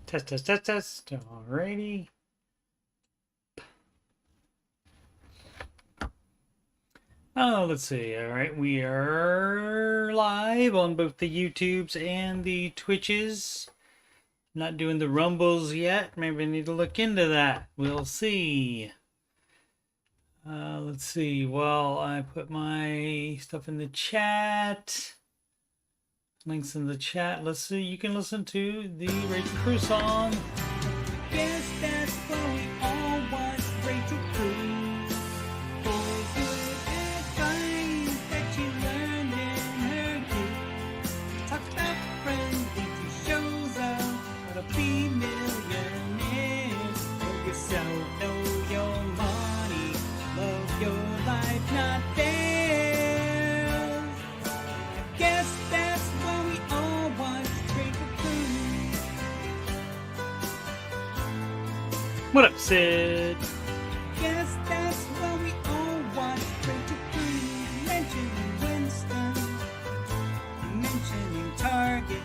Test, test, test, test. Alrighty. Oh, let's see. All right, we are live on both the YouTubes and the Twitches. Not doing the Rumbles yet. Maybe I need to look into that. We'll see. Let's see. Well, I put my stuff in the chat. Links in the chat. Let's see. You can listen to the Rachel Crew song. Guess that's what we all want, Rachel Crew. What up, Sid? Guess that's what we all want. Rachel Crew, mentioning Winston, mentioning Target.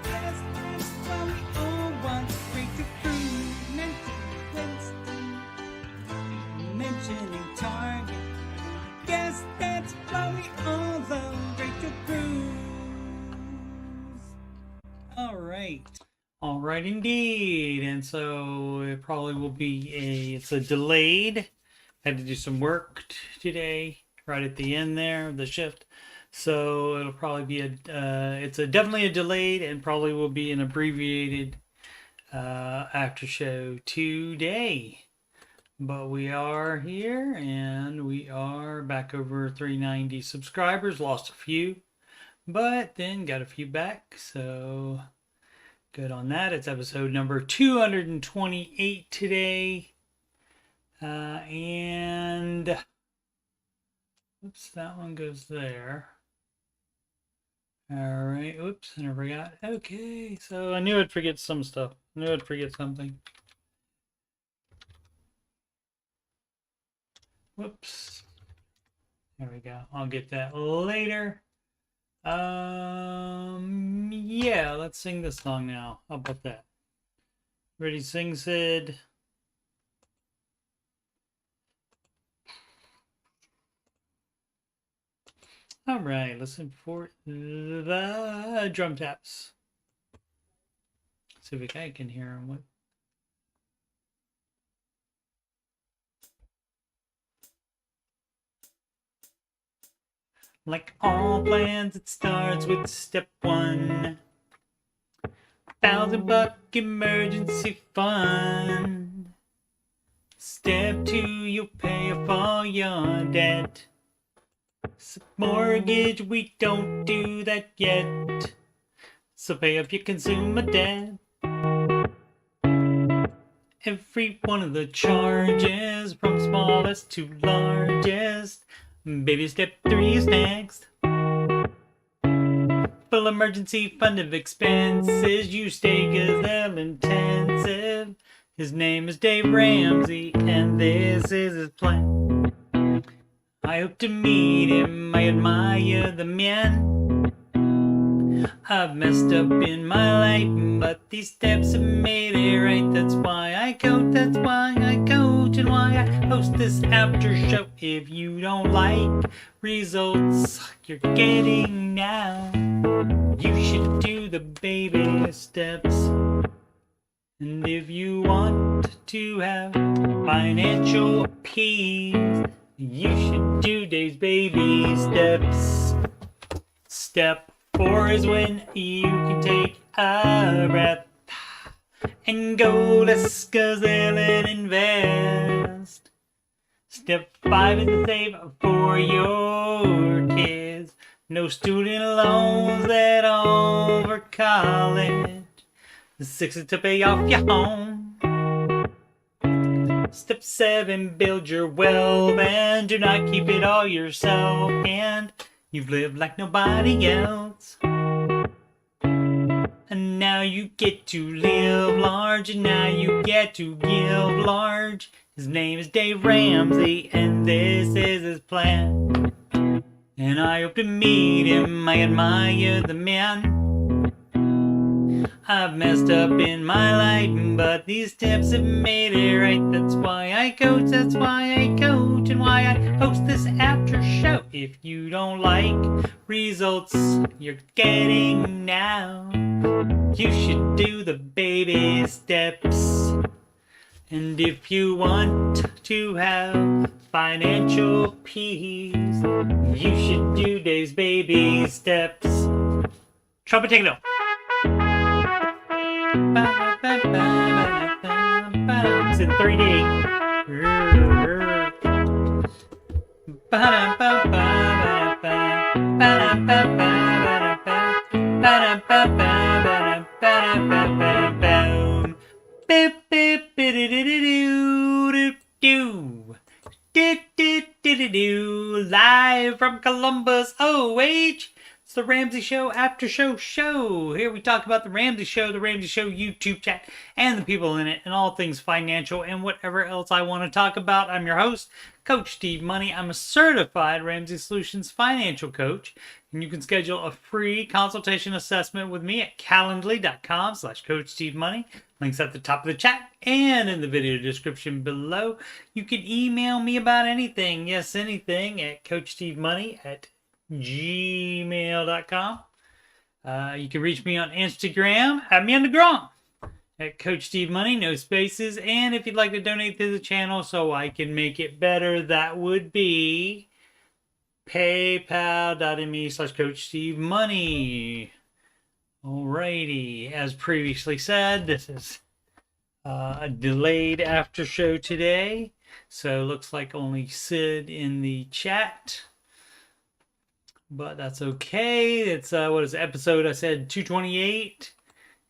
Guess that's what we all want. Rachel Crew, mentioning Winston, mentioning Target. Guess that's what we all love. Rachel Crew. All right. All right, indeed. And so it probably will be it's a delayed. Had to do some work today, right at the end there of the shift. So it'll probably be it's definitely a delayed and probably will be an abbreviated after show today. But we are here and we are back over 390 subscribers. Lost a few, but then got a few back. So good on that. It's episode number 228 today. And oops, that one goes there. All right. Oops, and I forgot. Okay, so I knew I'd forget some stuff. I knew I'd forget something. Whoops. There we go. I'll get that later. Yeah, let's sing this song now. How about that? Ready, sing, Sid? All right, listen for the drum taps. See if I can hear them. What? Like all plans, it starts with step one. $1,000 emergency fund. Step two, you'll pay off all your debt. Mortgage, we don't do that yet. So pay off your consumer debt. Every one of the charges, from smallest to largest. Baby step three is next. Full emergency fund of expenses. You stay gazelle intensive. His name is Dave Ramsey, and this is his plan. I hope to meet him. I admire the man. I've messed up in my life, but these steps have made it right. That's why I coach, that's why I coach, and why I host this after show. If you don't like results you're getting now, you should do the baby steps. And if you want to have financial peace, you should do Dave's baby steps. Step 4 is when you can take a breath and go less gazelle and invest. Step 5 is to save for your kids. No student loans at all for college. The 6 is to pay off your home. Step 7, build your wealth and do not keep it all yourself. And you've lived like nobody else. And now you get to live large, and now you get to give large. His name is Dave Ramsey, and this is his plan. And I hope to meet him. I admire the man. I've messed up in my life, but these tips have made it right. That's why I coach, that's why I coach, and why I host this after show. If you don't like results you're getting now, you should do the baby steps. And if you want to have financial peace, you should do Dave's baby steps. Trumpet, take it up. It's in 3D. Live from Columbus, OH. It's the Ramsey Show Aftershow show. Here we talk about the Ramsey Show YouTube chat, and the people in it, and all things financial, and whatever else I want to talk about. I'm your host, Coach Steve Money. I'm a certified Ramsey Solutions financial coach, and you can schedule a free consultation assessment with me at calendly.com/Coach Steve Money. Links at the top of the chat and in the video description below. You can email me about anything, yes, anything, at CoachSteveMoney@gmail.com. You can reach me on Instagram, at me on the gram, at Coach Steve Money, no spaces. And if you'd like to donate to the channel so I can make it better, that would be paypal.me/Coach Steve Money. Alrighty, as previously said, this is a delayed after show today, so looks like only Sid in the chat, but that's okay. It's what is the episode? I said 228,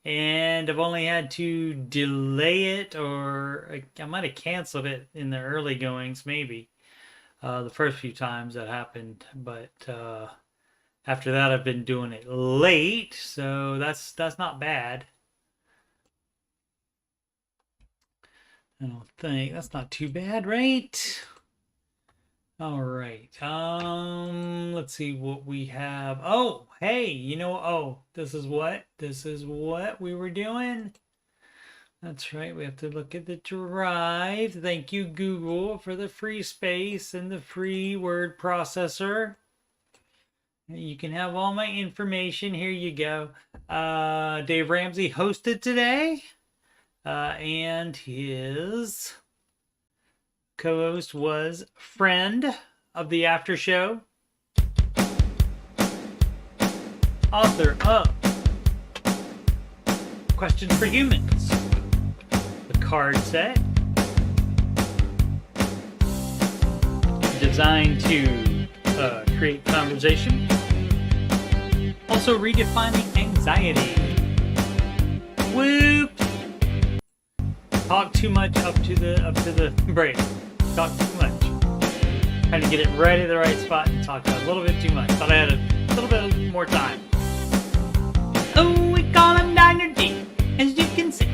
and I've only had to delay it, or I might have canceled it in the early goings, maybe the first few times that happened, but after that, I've been doing it late, so that's not bad. I don't think that's not too bad, right? All right. Let's see what we have. Oh, hey, this is what we were doing. That's right. We have to look at the drive. Thank you, Google, for the free space and the free word processor. You can have all my information. Here you go. Dave Ramsey hosted today, and his co-host was friend of the After Show, author of Questions for Humans, the card set, designed to create conversation. Also redefining anxiety. Whoops! Talk too much up to the break. Talk too much. Trying to get it right at the right spot and talk a little bit too much. Thought I had a little bit more time. Oh, we call him Dr. D, as you can see.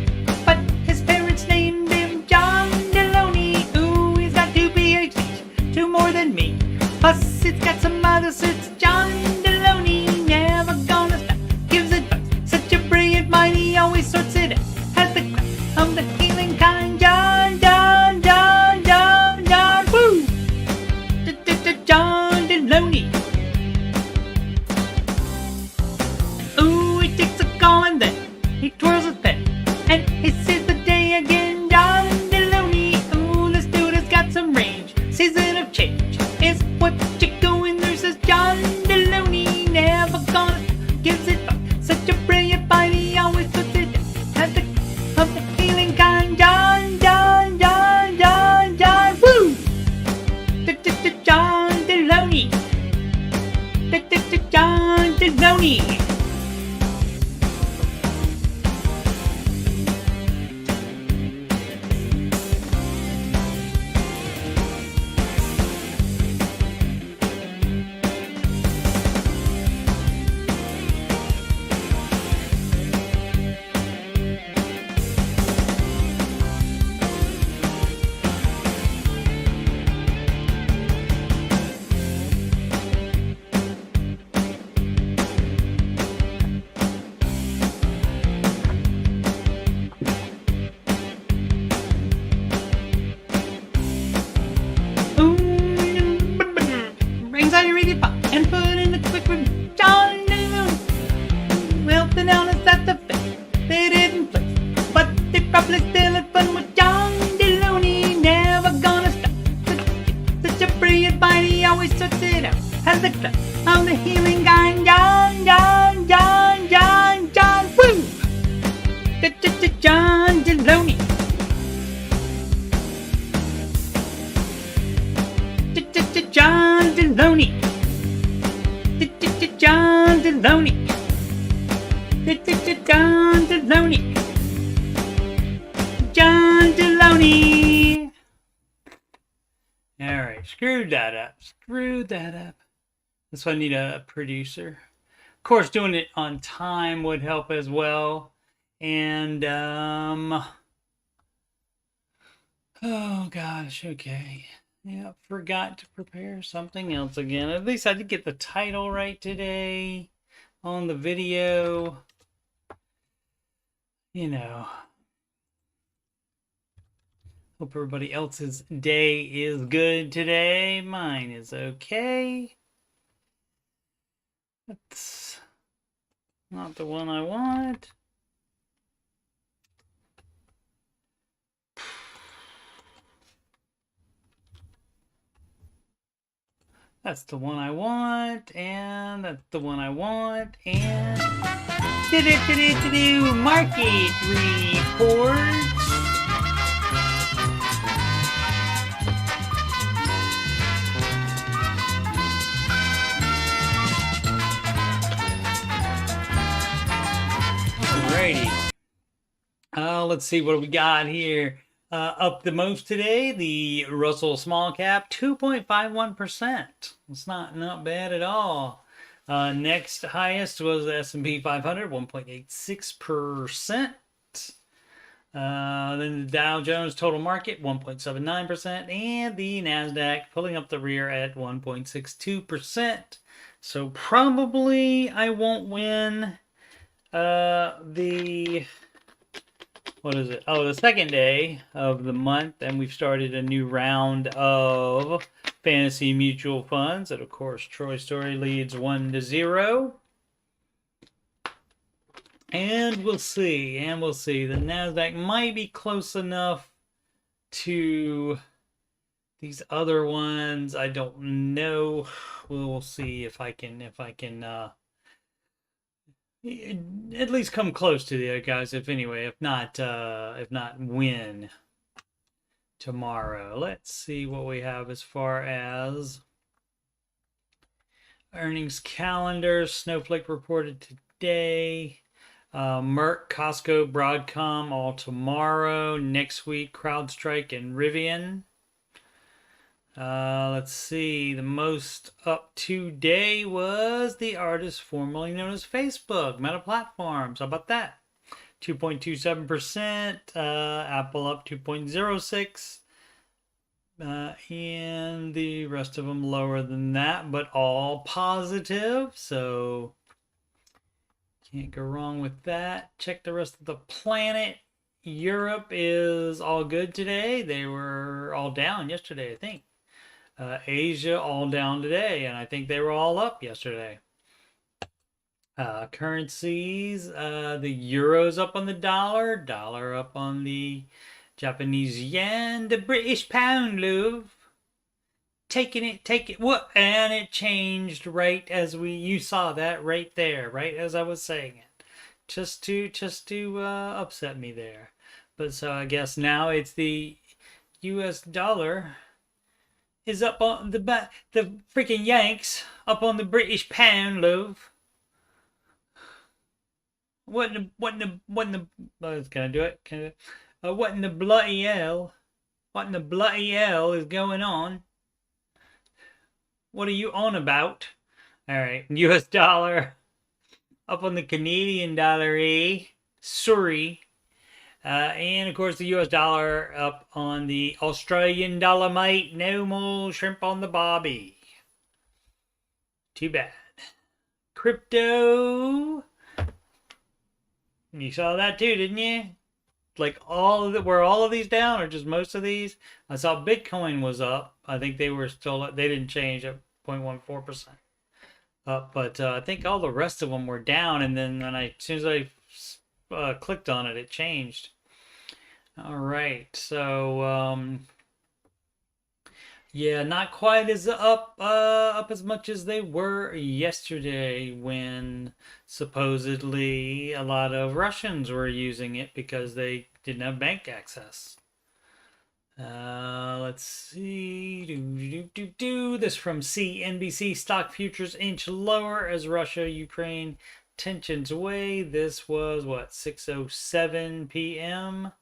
But his parents named him John Deloney. Ooh, he's got 2 PhDs, 2 more than me. Plus, it's got some others. It's John Deloney, never gonna stop. Gives advice, such a brilliant mind. He always sorts it out. Has the craft of the healing kind. John, woo! John Deloney. Ooh, he takes a call and then he twirls his pen and he says the day again. John Deloney. Ooh, this dude has got some range. Season of change is what you're going through, says John Deloney. Never gonna gives it up. Such a brilliant mind, he always puts it down. Has the of the healing kind. John, woo! John Deloney. John Deloney. how you read it pop and put in a quick review. John Dillon. Well, the noun is at the face. They didn't place, but they probably still had fun with John Deloney. Never gonna stop. Such a brilliant mind, he always sorts it out. Has the club on the healing guy. John, John, John, John, John. Woo! John Deloney. John Deloney. John Deloney. John Deloney. John Deloney. Alright, screwed that up. Screwed that up. That's why I need a producer. Of course, doing it on time would help as well. And, oh gosh, okay. Yeah, forgot to prepare something else again. At least I did get the title right today on the video. You know. Hope everybody else's day is good today. Mine is okay. That's not the one I want. That's the one I want, and that's the one I want, and market report. Alrighty. Let's see what we got here. Up the most today, the Russell Small Cap, 2.51%. It's not bad at all. Next highest was the S&P 500, 1.86%. Then the Dow Jones Total Market, 1.79%. And the NASDAQ pulling up the rear at 1.62%. So probably I won't win what is it? Oh, the second day of the month, and we've started a new round of fantasy mutual funds. And of course, Troy Story leads 1-0. And we'll see. The NASDAQ might be close enough to these other ones. I don't know. We'll see if I can at least come close to the other guys. If not win tomorrow. Let's see what we have as far as earnings calendar. Snowflake reported today. Merck, Costco, Broadcom all tomorrow. Next week, CrowdStrike and Rivian. Let's see. The most up to date was the artist formerly known as Facebook, Meta Platforms. How about that? 2.27%. Apple up 2.06%. And the rest of them lower than that, but all positive. So can't go wrong with that. Check the rest of the planet. Europe is all good today. They were all down yesterday, I think. Asia all down today, and I think they were all up yesterday. Currencies, the euro's up on the dollar up on the Japanese yen, the British pound, Louvre. Take it, what? And it changed right as you saw that right there, right as I was saying it. Just to upset me there. But so I guess now it's the US dollar is up on the freaking Yanks up on the British pound, love. What in the can I do it? What in the bloody hell? What in the bloody hell is going on? What are you on about? All right, US dollar up on the Canadian dollar, Sorry. And of course the US dollar up on the Australian dollar, mate. No more shrimp on the barbie. Too bad. Crypto. You saw that too, didn't you? Like were all of these down or just most of these? I saw Bitcoin was up. I think they were still, they didn't change it. 0.14% up. But I think all the rest of them were down, and then as soon as I clicked on it, it changed. All right, so yeah, not quite as up as much as they were yesterday, when supposedly a lot of Russians were using it because they didn't have bank access. Let's see. This from CNBC. Stock futures inch lower as Russia-Ukraine tensions weigh. This was what, 6:07 p.m.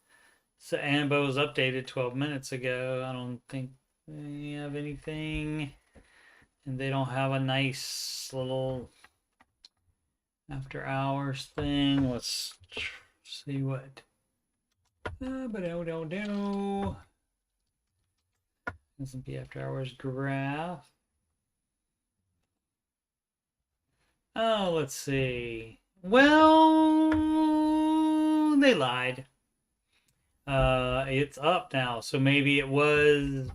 So AMBO was updated 12 minutes ago. I don't think they have anything, and they don't have a nice little after hours thing. Let's see what. But I don't know. S&P after hours graph. Oh, let's see. Well, they lied. It's up now, so maybe it was.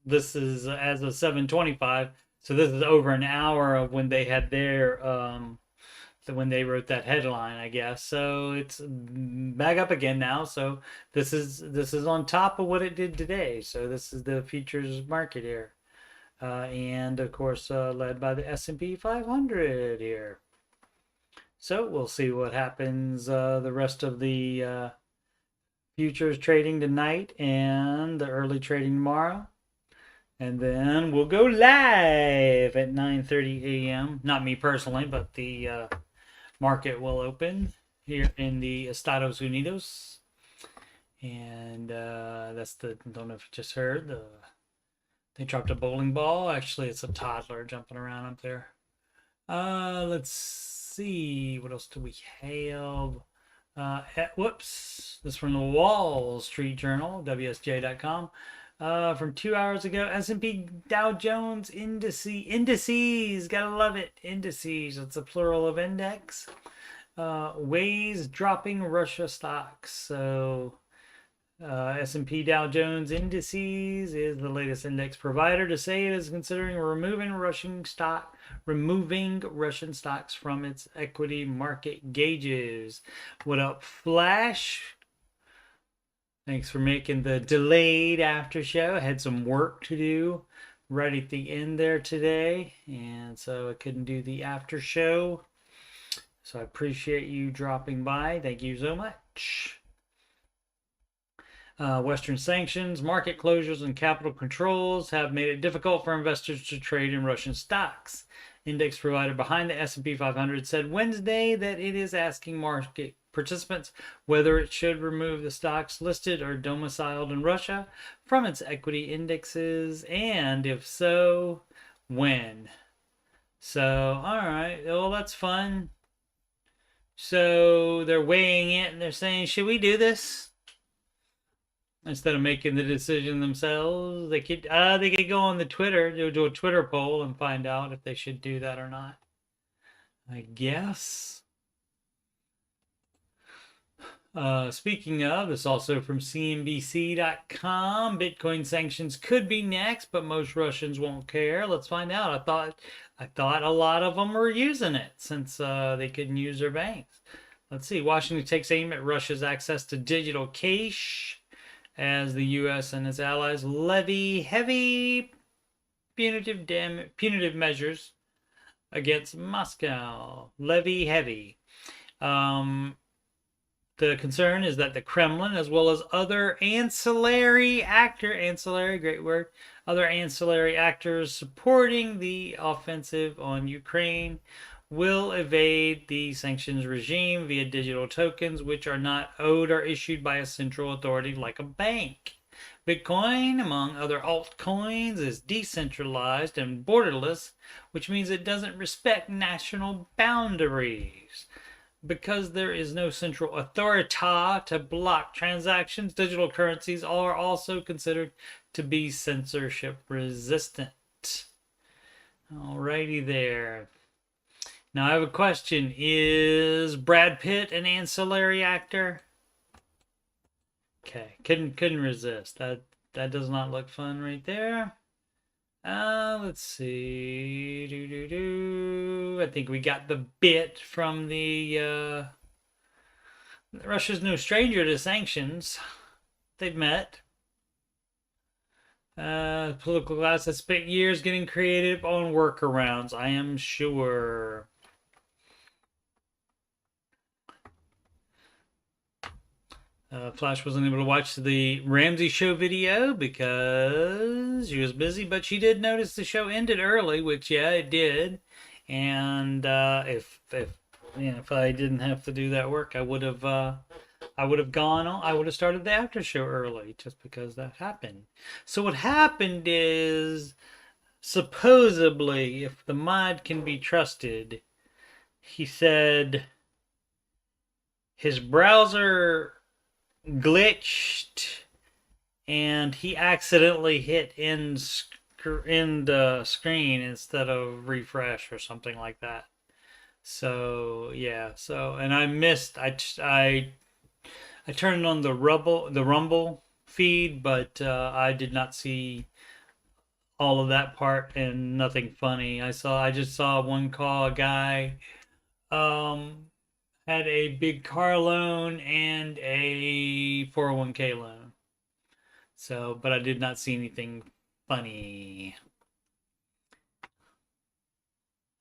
This is as of 7:25, so this is over an hour of when they had their when they wrote that headline, I guess. So it's back up again now. So this is on top of what it did today. So this is the futures market here, and of course led by the S&P 500 here. So we'll see what happens the rest of the futures trading tonight and the early trading tomorrow. And then we'll go live at 9:30 a.m. Not me personally, but the market will open here in the Estados Unidos. And that's the, don't know if you just heard, they dropped a bowling ball. Actually, it's a toddler jumping around up there. Let's see, what else do we have? Whoops, this from the Wall Street Journal, WSJ.com. From 2 hours ago, S&P Dow Jones indices, gotta love it, indices, it's a plural of index, weighs dropping Russia stocks. So S&P Dow Jones indices is the latest index provider to say it is considering removing Russian stocks from its equity market gauges. What up, Flash? Thanks for making the delayed after show. I had some work to do right at the end there today, and so I couldn't do the after show. So I appreciate you dropping by. Thank you so much. Western sanctions, market closures, and capital controls have made it difficult for investors to trade in Russian stocks. Index provider behind the S&P 500 said Wednesday that it is asking market participants whether it should remove the stocks listed or domiciled in Russia from its equity indexes, and if so, when. So, all right, well, that's fun. So they're weighing it and they're saying, should we do this? Instead of making the decision themselves, they could go on the Twitter, do a Twitter poll and find out if they should do that or not, I guess. Speaking of, this also from CNBC.com. Bitcoin sanctions could be next, but most Russians won't care. Let's find out. I thought a lot of them were using it since they couldn't use their banks. Let's see. Washington takes aim at Russia's access to digital cash as the U.S. and its allies levy heavy punitive measures against Moscow. Levy heavy. The concern is that the Kremlin, as well as other ancillary, great word, other ancillary actors supporting the offensive on Ukraine will evade the sanctions regime via digital tokens, which are not owed or issued by a central authority like a bank. Bitcoin, among other altcoins, is decentralized and borderless, which means it doesn't respect national boundaries. Because there is no central authority to block transactions, digital currencies are also considered to be censorship resistant. Alrighty there. Now I have a question. Is Brad Pitt an ancillary actor? Okay, couldn't resist. That does not look fun right there. Let's see. I think we got the bit from the Russia's no stranger to sanctions. They've met. Political class has spent years getting creative on workarounds, I am sure. Flash wasn't able to watch the Ramsey show video because she was busy, but she did notice the show ended early, which yeah, it did. And if if I didn't have to do that work, I would have gone on. I would have started the after show early, just because that happened. So what happened is, supposedly, if the mod can be trusted, he said his browser glitched and he accidentally hit end screen instead of refresh or something like that. So yeah, and I missed. I turned on the Rumble feed, but I did not see all of that part, and nothing funny. I just saw one call, a guy had a big car loan and a 401k loan. So, but I did not see anything funny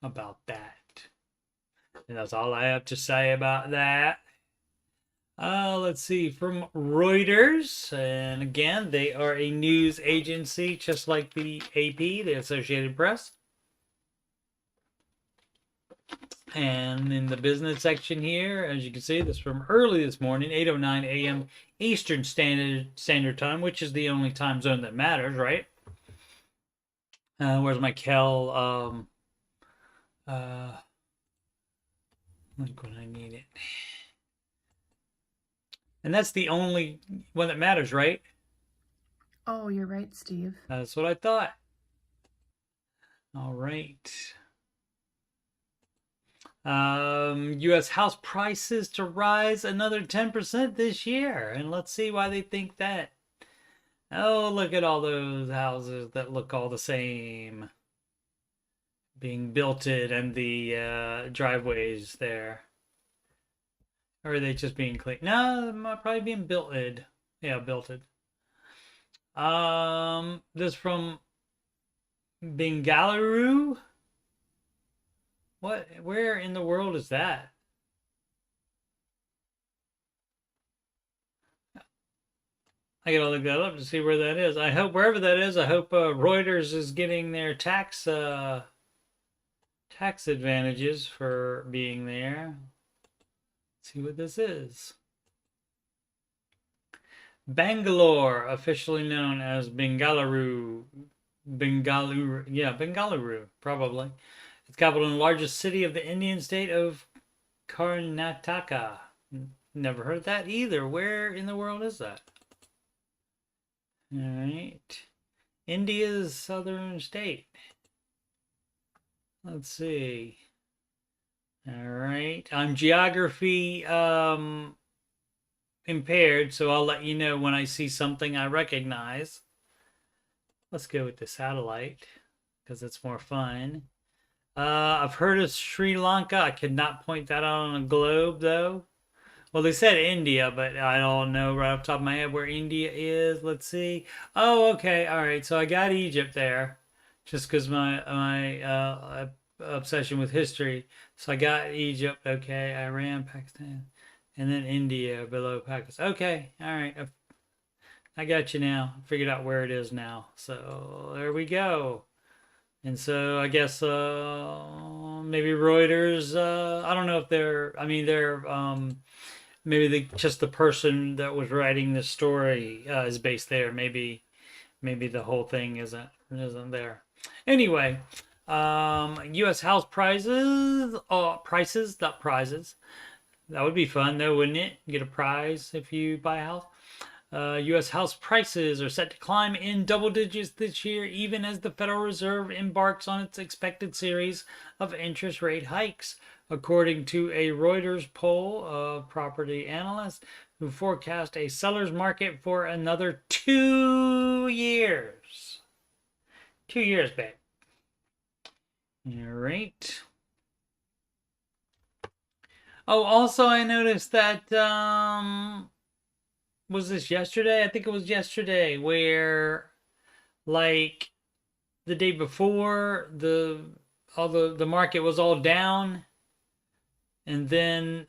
about that. And that's all I have to say about that. Let's see, from Reuters, and again, they are a news agency just like the AP, the Associated Press. And in the business section here, as you can see, this is from early this morning, 8:09 a.m. Eastern Standard Time, which is the only time zone that matters, right? Where's my Kel? Like when I need it. And that's the only one that matters, right? Oh, you're right, Steve. That's what I thought. All right. U.S. house prices to rise another 10% this year. And let's see why they think that. Oh, look at all those houses that look all the same being builted, and the driveways there. Or are they just being clean? No, probably being builted. Yeah, builted. This from Bengaluru. What? Where in the world is that? I gotta look that up to see where that is. I hope wherever that is, I hope Reuters is getting their tax advantages for being there. Let's see what this is. Bangalore, officially known as Bengaluru. Yeah, Bengaluru, probably. It's capital and largest city of the Indian state of Karnataka. Never heard that either. Where in the world is that? All right. India's southern state. Let's see. All right. I'm geography impaired, so I'll let you know when I see something I recognize. Let's go with the satellite because it's more fun. I've heard of Sri Lanka. I could not point that out on a globe, though. Well, they said India, but I don't know right off the top of my head where India is. Let's see. Oh, okay. All right. So I got Egypt there, just because my obsession with history. So I got Egypt. Okay. Iran, Pakistan, and then India below Pakistan. Okay. All right. I got you now. Figured out where it is now. So there we go. And so I guess maybe Reuters. I don't know if they're. I mean, they're. Maybe just the person that was writing the story is based there. Maybe the whole thing isn't there. Anyway, U.S. house prices. Prices, not prizes. That would be fun, though, wouldn't it? Get a prize if you buy a house. U.S. house prices are set to climb in double digits this year, even as the Federal Reserve embarks on its expected series of interest rate hikes, according to a Reuters poll of property analysts who forecast a seller's market for another 2 years. 2 years back. All right. Oh, also I noticed that was this yesterday? I think it was yesterday where like the day before the market was all down, and then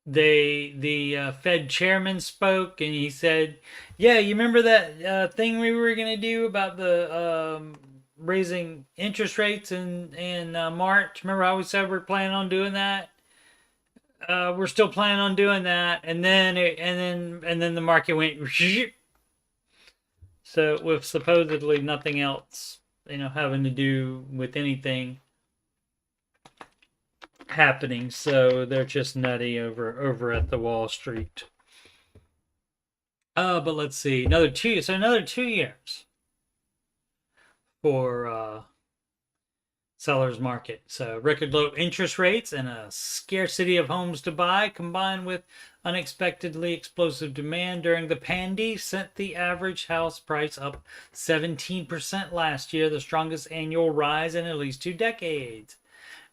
the Fed chairman spoke, and he said, "Yeah, you remember that thing we were gonna do about the raising interest rates in March? Remember how we said we're planning on doing that? We're still planning on doing that." And then the market went so with supposedly nothing else, having to do with anything happening. So they're just nutty over at the Wall Street. But let's see, another 2 years for seller's market. So record low interest rates and a scarcity of homes to buy, combined with unexpectedly explosive demand during the pandemic, sent the average house price up 17% last year, the strongest annual rise in at least 2 decades.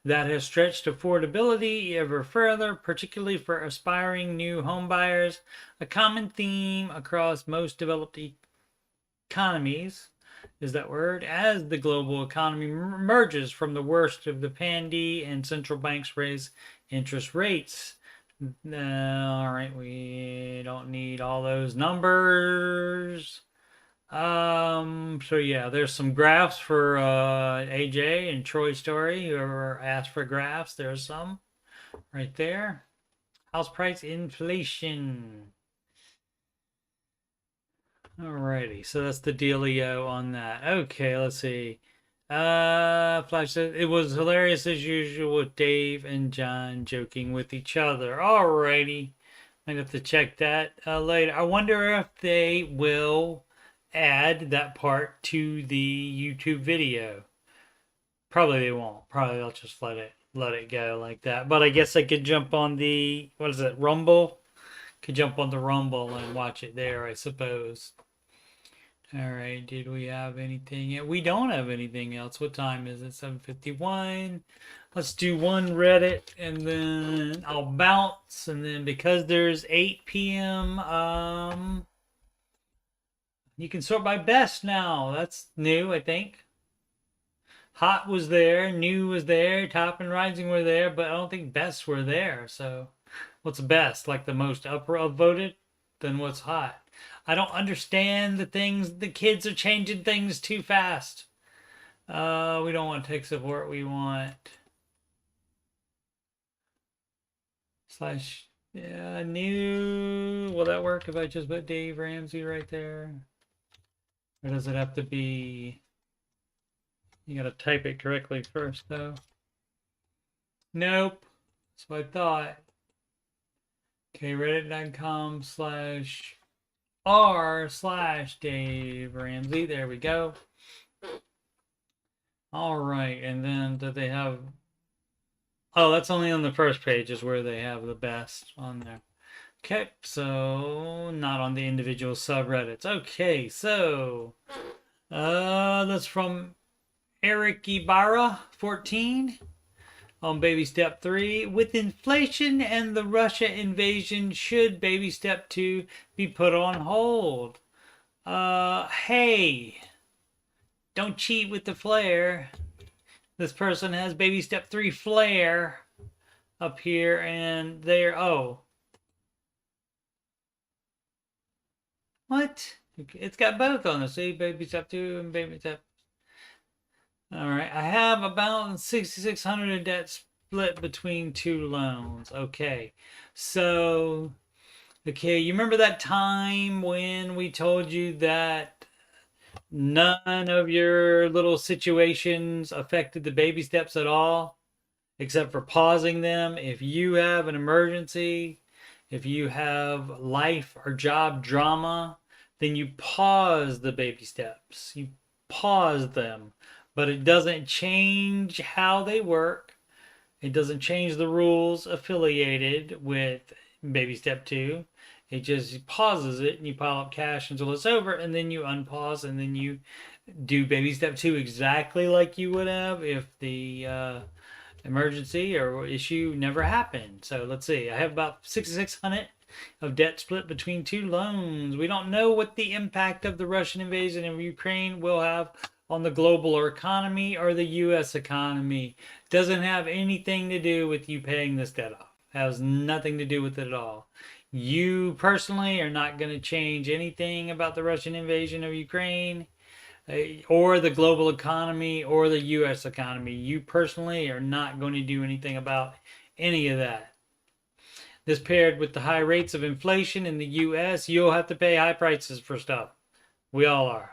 That has stretched affordability ever further, particularly for aspiring new home buyers, a common theme across most developed economies. Is that word? As the global economy emerges from the worst of the pandemic and central banks raise interest rates. All right, we don't need all those numbers. So yeah, there's some graphs for AJ and Troy Story, whoever asked for graphs. There's some right there. House price inflation. Alrighty, so that's the dealio on that. Okay, let's see. Flash says it was hilarious as usual with Dave and John joking with each other. Alrighty, I have to check that later. I wonder if they will add that part to the YouTube video. Probably they won't. Probably they'll just let it go like that. But I guess I could jump on the Rumble. Could jump on the Rumble and watch it there, I suppose. All right, did we have anything? We don't have anything else. What time is it? 7:51. Let's do one Reddit, and then I'll bounce. And then because there's 8 p.m., you can sort by best now. That's new, I think. Hot was there, new was there, top and rising were there, but I don't think best were there. So what's best? Like the most upvoted? Then what's hot? I don't understand the things. The kids are changing things too fast. We don't want tech support. We want slash new. Will that work if I just put Dave Ramsey right there? Or does it have to be? You gotta type it correctly first, though. Nope. That's what I thought. Okay, reddit.com/r/Dave Ramsey. There we go. All right, and then do they have? Oh, that's only on the first page is where they have the best on there. Okay, so not on the individual subreddits. Okay, so that's from Eric Ibarra 14 on baby step 3. With inflation and the Russia invasion, should baby step 2 be put on hold? Hey, don't cheat with the flare. This person has baby step 3 flare up here, and there. Oh, what? It's got both on it. See, baby step 2 and baby step. All right, I have about 6,600 in debt split between 2 loans. Okay, so you remember that time when we told you that none of your little situations affected the baby steps at all, except for pausing them if you have an emergency, if you have life or job drama, then you pause the baby steps. You pause them. But it doesn't change how they work. It doesn't change the rules affiliated with baby step 2. It just pauses it, and you pile up cash until it's over, and then you unpause, and then you do baby step 2 exactly like you would have if the emergency or issue never happened. So let's see. I have about 6,600 of debt split between 2 loans. We don't know what the impact of the Russian invasion of Ukraine will have on the global economy or the U.S. economy. Doesn't have anything to do with you paying this debt off. Has nothing to do with it at all. You personally are not going to change anything about the Russian invasion of Ukraine or the global economy or the U.S. economy. You personally are not going to do anything about any of that. This paired with the high rates of inflation in the U.S., you'll have to pay high prices for stuff. We all are.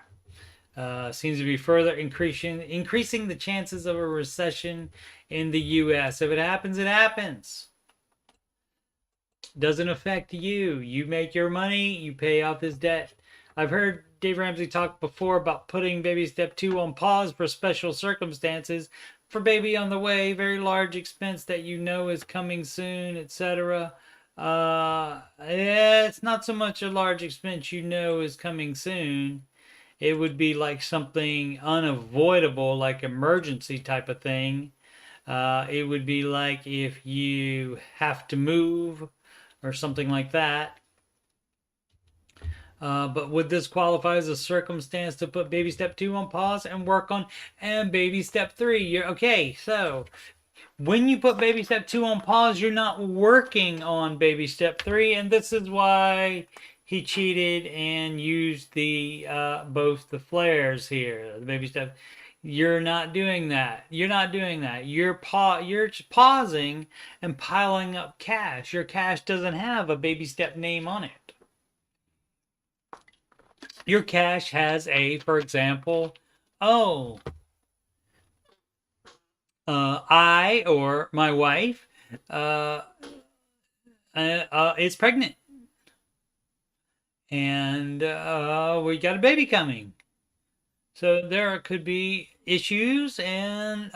Seems to be further increasing the chances of a recession in the U.S. If it happens, it happens. Doesn't affect you. You make your money, you pay off this debt. I've heard Dave Ramsey talk before about putting baby step 2 on pause for special circumstances, for baby on the way, very large expense that you know is coming soon, etc. It's not so much a large expense you know is coming soon. It would be like something unavoidable, like emergency type of thing. It would be like if you have to move or something like that. But would this qualify as a circumstance to put baby step 2 on pause and work on and baby step 3? You're okay. So when you put baby step 2 on pause, you're not working on baby step 3, and this is why he cheated and used the both the flares here. The baby step. You're not doing that. You're not doing that. You're pausing and piling up cash. Your cash doesn't have a baby step name on it. Your cash has for example, I or my wife is pregnant, and we got a baby coming. So there could be issues and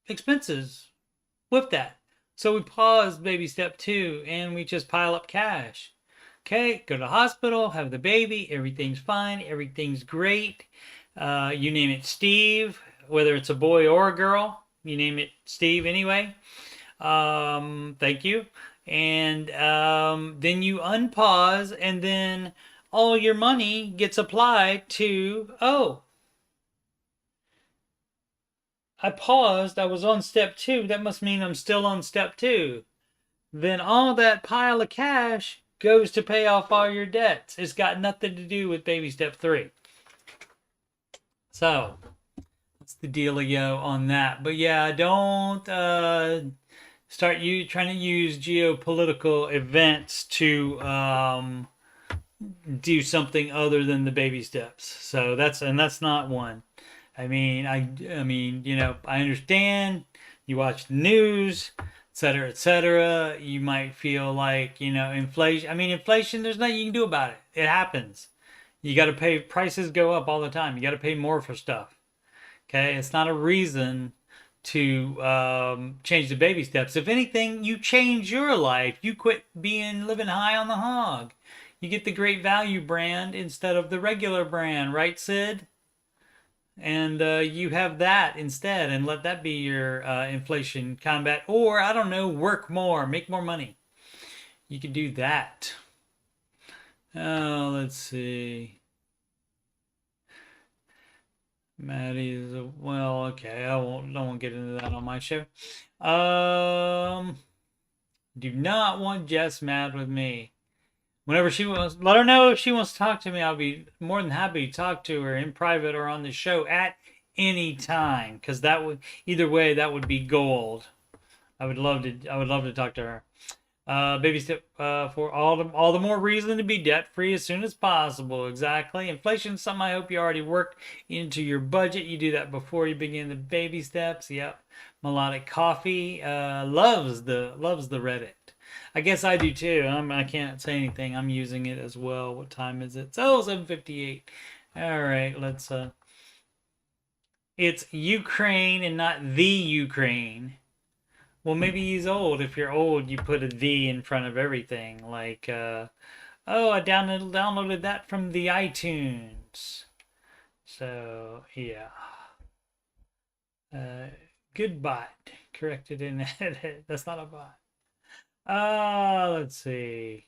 expenses with that. So we pause baby step 2 and we just pile up cash. Okay, go to the hospital, have the baby, everything's fine, everything's great. You name it Steve, whether it's a boy or a girl, you name it Steve anyway. Thank you. And then you unpause, and then all your money gets applied to, I paused, I was on step 2, that must mean I'm still on step 2. Then all that pile of cash goes to pay off all your debts. It's got nothing to do with baby step 3. So that's the dealio on that. But yeah, don't start trying to use geopolitical events to do something other than the baby steps. So that's not one. I mean, I understand. You watch the news, etc., etc. You might feel like, inflation. I mean, inflation, there's nothing you can do about it. It happens. You got to pay, prices go up all the time. You got to pay more for stuff. Okay? It's not a reason to change the baby steps. If anything, you change your life. You quit living high on the hog. You get the Great Value brand instead of the regular brand, right, Sid? And you have that instead, and let that be your inflation combat. Or, I don't know, work more, make more money. You could do that. Oh, let's see. Maddie's well, okay. I won't get into that on my show. Do not want Jess mad with me. Whenever she wants, let her know if she wants to talk to me. I'll be more than happy to talk to her in private or on the show at any time. Because that would, either way, that would be gold. I would love to talk to her. Baby step for all the more reason to be debt free as soon as possible. Exactly. Inflation is something I hope you already worked into your budget. You do that before you begin the baby steps. Yep. Melodic Coffee loves the Reddit. I guess I do too. I can't say anything. I'm using it as well. What time is it? Oh, 7:58. All right, let's it's Ukraine and not the Ukraine. Well, maybe he's old. If you're old, you put a V in front of everything. Like, oh, I downloaded that from the iTunes. So, yeah. Good bot. Corrected in edit. That's not a bot. Let's see.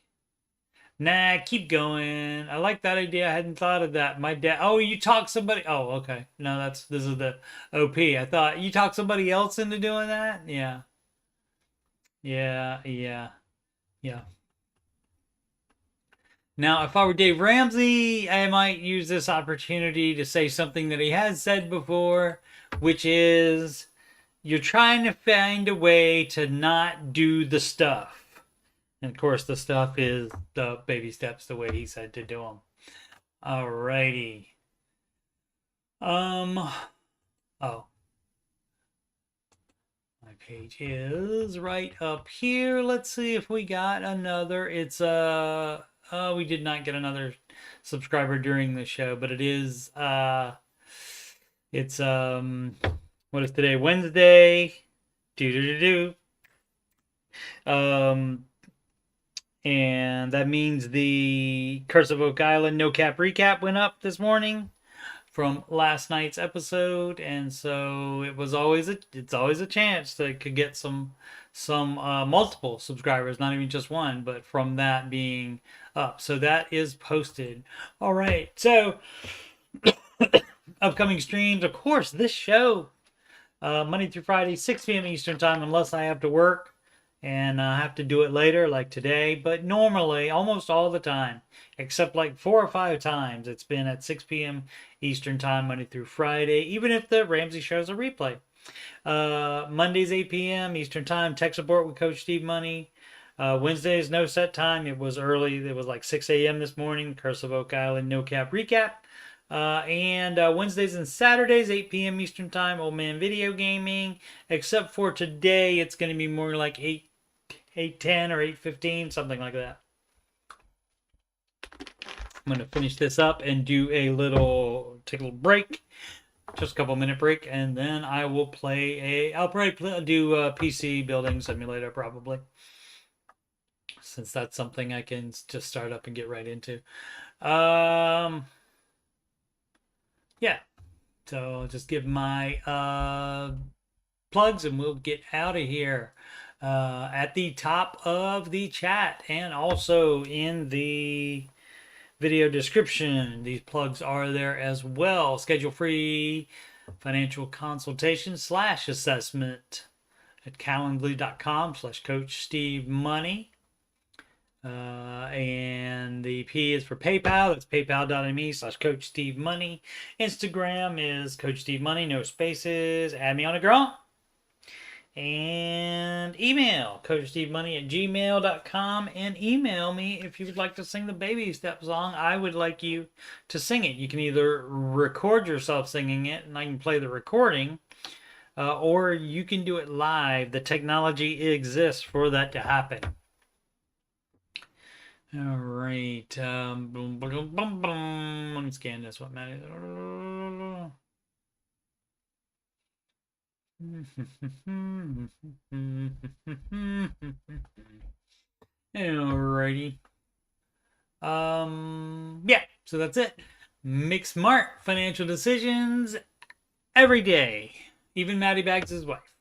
Nah, keep going. I like that idea. I hadn't thought of that. My dad. Oh, you talk somebody. Oh, okay. No, this is the OP. I thought you talked somebody else into doing that. Yeah. Yeah. Yeah. Yeah. Now, if I were Dave Ramsey, I might use this opportunity to say something that he has said before, which is you're trying to find a way to not do the stuff. And of course, the stuff is the baby steps the way he said to do them. Alrighty. Oh. My page is right up here. Let's see if we got another. It's we did not get another subscriber during the show, but it is it's what is today? Wednesday. And that means the Curse of Oak Island no cap recap went up this morning from last night's episode, and so it's always a chance that it could get some multiple subscribers, not even just one, but from that being up. So that is posted. All right, so upcoming streams, of course, this show Monday through Friday, 6 p.m. Eastern time, unless I have to work and I have to do it later, like today. But normally, almost all the time, except like 4 or 5 times, it's been at 6 p.m. Eastern time, Monday through Friday, even if the Ramsey show's a replay. Mondays, 8 p.m. Eastern time, tech support with Coach Steve Money. Wednesdays, no set time. It was early. It was like 6 a.m. this morning. Curse of Oak Island, no cap recap. And Wednesdays and Saturdays, 8 p.m. Eastern time, Old Man Video Gaming. Except for today, it's going to be more like 8:10 or 8:15, something like that. I'm going to finish this up and take a little break, just a couple minute break, and then I will I'll probably do a PC building simulator probably, since that's something I can just start up and get right into. Yeah, so I'll just give my plugs and we'll get out of here. At the top of the chat and also in the video description, these plugs are there as well. Schedule free financial consultation / assessment at calendly.com/Coach Steve Money. And the P is for PayPal. That's paypal.me/Coach Steve Money. Instagram is Coach Steve Money, no spaces. Add me on a girl. And email CoachSteveMoney@gmail.com, and email me if you would like to sing the Baby Step song. I would like you to sing it. You can either record yourself singing it and I can play the recording, or you can do it live. The technology exists for that to happen. All right. Boom, boom, boom, boom. Let me scan this. What matters? Alrighty. Yeah, so that's it. Make smart financial decisions every day. Even Maddie Bags' wife.